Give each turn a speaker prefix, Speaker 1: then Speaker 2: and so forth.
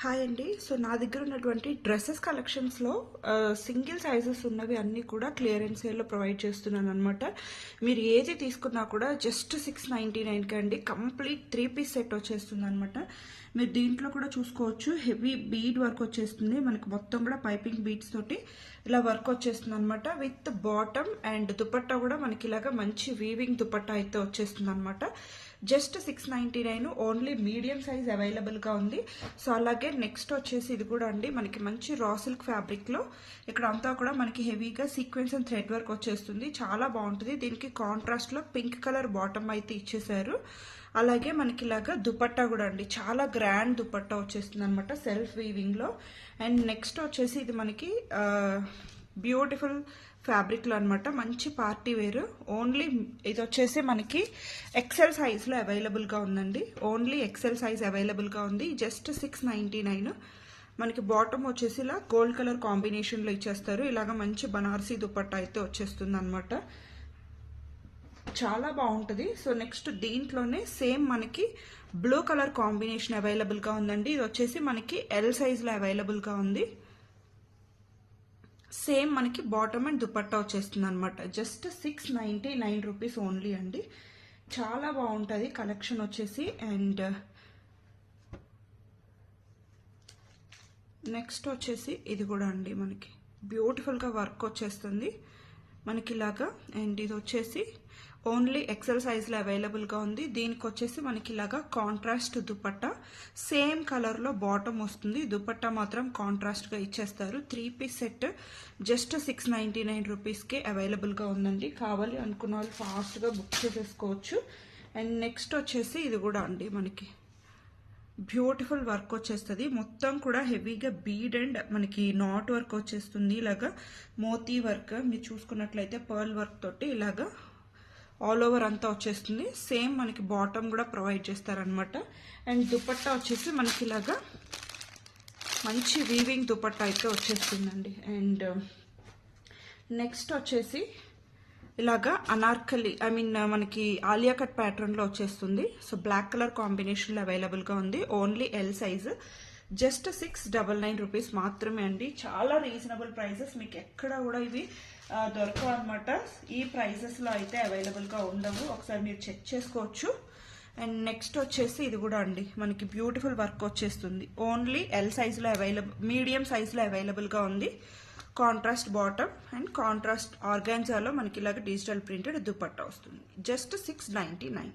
Speaker 1: Hi అండి. So నా దగ్గర ఉన్నటువంటి డ్రెస్సెస్ కలెక్షన్స్లో సింగిల్ సైజెస్ ఉన్నవి అన్నీ కూడా క్లియరెన్స్ సేల్లో ప్రొవైడ్ చేస్తున్నాను అనమాట. మీరు ఏది తీసుకున్నా కూడా జస్ట్ 699కి అండి కంప్లీట్ 3-పీస్ సెట్ వచ్చేస్తుంది అనమాట. మీరు దీంట్లో కూడా చూసుకోవచ్చు, హెవీ బీడ్ వర్క్ వచ్చేస్తుంది మనకి, మొత్తం కూడా పైపింగ్ బీడ్స్ తోటి ఇలా వర్క్ వచ్చేస్తుంది అనమాట. విత్ బాటమ్ అండ్ దుపట్టా కూడా మనకి ఇలాగా మంచి వీవింగ్ దుపట్టా అయితే వచ్చేస్తుంది అనమాట. జస్ట్ 699, ఓన్లీ మీడియం సైజ్ అవైలబుల్గా ఉంది. సో అలాగే నెక్స్ట్ వచ్చేసి ఇది కూడా అండి మనకి మంచి రా సిల్క్ ఫ్యాబ్రిక్లో ఇక్కడ అంతా కూడా మనకి హెవీగా సీక్వెన్స్ అండ్ థ్రెడ్ వర్క్ వచ్చేస్తుంది, చాలా బాగుంటుంది. దీనికి కాంట్రాస్ట్లో పింక్ కలర్ బాటమ్ అయితే ఇచ్చేసారు. అలాగే మనకి ఇలాగా దుపట్టా కూడా అండి చాలా గ్రాండ్ దుపట్టా వచ్చేస్తుంది అనమాట సెల్ఫ్ వీవింగ్లో. అండ్ నెక్స్ట్ వచ్చేసి ఇది మనకి బ్యూటిఫుల్ ఫ్యాబ్రిక్లో అనమాట, మంచి పార్టీ వేర్. ఓన్లీ ఇది వచ్చేసి మనకి ఎక్సెల్ సైజ్లో అవైలబుల్గా ఉందండి, ఓన్లీ ఎక్సెల్ సైజ్ అవైలబుల్గా ఉంది. జస్ట్ 699. మనకి బాటమ్ వచ్చేసి ఇలా గోల్డ్ కలర్ కాంబినేషన్లో ఇచ్చేస్తారు. ఇలాగ మంచి బనారసీ దుపట్టా అయితే వచ్చేస్తుంది అనమాట, చాలా బాగుంటుంది. సో నెక్స్ట్ దీంట్లోనే సేమ్ మనకి బ్లూ కలర్ కాంబినేషన్ అవైలబుల్గా ఉందండి. ఇది వచ్చేసి మనకి ఎల్ సైజ్లో అవైలబుల్గా ఉంది. సేమ్ మనకి బాటమ్ అండ్ దుపట్టా వచ్చేస్తుంది అనమాట. జస్ట్ 699 రూపీస్ ఓన్లీ అండి, చాలా బాగుంటుంది కలెక్షన్ వచ్చేసి. అండ్ నెక్స్ట్ వచ్చేసి ఇది కూడా అండి మనకి బ్యూటిఫుల్గా వర్క్ వచ్చేస్తుంది మనకి ఇలాగా. అండ్ ఇది వచ్చేసి ఓన్లీ ఎక్సెల్ సైజ్లో అవైలబుల్గా ఉంది. దీనికి వచ్చేసి మనకి ఇలాగా కాంట్రాస్ట్ దుపట్టా, సేమ్ కలర్లో బాటమ్ వస్తుంది, దుపట్టా మాత్రం కాంట్రాస్ట్గా ఇచ్చేస్తారు. 3-పీస్ సెట్ జస్ట్ 699 రూపీస్కే అవైలబుల్గా ఉందండి. కావాలి అనుకున్న వాళ్ళు ఫాస్ట్గా బుక్ చేసేసుకోవచ్చు. అండ్ నెక్స్ట్ వచ్చేసి ఇది కూడా అండి మనకి బ్యూటిఫుల్ వర్క్ వచ్చేస్తుంది, మొత్తం కూడా హెవీగా బీడ్ అండ్ మనకి నాట్ వర్క్ వచ్చేస్తుంది. ఇలాగా మోతీ వర్క్ మీరు చూసుకున్నట్లయితే పర్ల్ వర్క్ తోటి ఇలాగా ఆల్ ఓవర్ అంతా వచ్చేస్తుంది. సేమ్ మనకి బాటమ్ కూడా ప్రొవైడ్ చేస్తారనమాట. అండ్ దుపట్టా వచ్చేసి మనకి ఇలాగా మంచి వీవింగ్ దుపట్టా అయితే వచ్చేస్తుందండి. అండ్ నెక్స్ట్ వచ్చేసి ఇలాగా అనార్కలి మనకి ఆలియా కట్ ప్యాటర్న్లో వచ్చేస్తుంది. సో బ్లాక్ కలర్ కాంబినేషన్లో అవైలబుల్గా ఉంది, only L size. Just 699 rupees మాత్రమే అండి, చాలా రీజనబుల్ ప్రైజెస్. మీకు ఎక్కడ కూడా ఇవి దొరకవు అనమాట, ఈ ప్రైజెస్లో అయితే అవైలబుల్గా ఉండవు, ఒకసారి మీరు చెక్ చేసుకోవచ్చు. అండ్ నెక్స్ట్ వచ్చేసి ఇది కూడా అండి మనకి బ్యూటిఫుల్ వర్క్ వచ్చేస్తుంది, ఓన్లీ ఎల్ సైజ్లో మీడియం సైజ్లో అవైలబుల్గా ఉంది. కాంట్రాస్ట్ బాటమ్ అండ్ కాంట్రాస్ట్ ఆర్గాన్జాలో మనకి ఇలాగ డిజిటల్ ప్రింటెడ్ దుపట్టా వస్తుంది. జస్ట్ 699.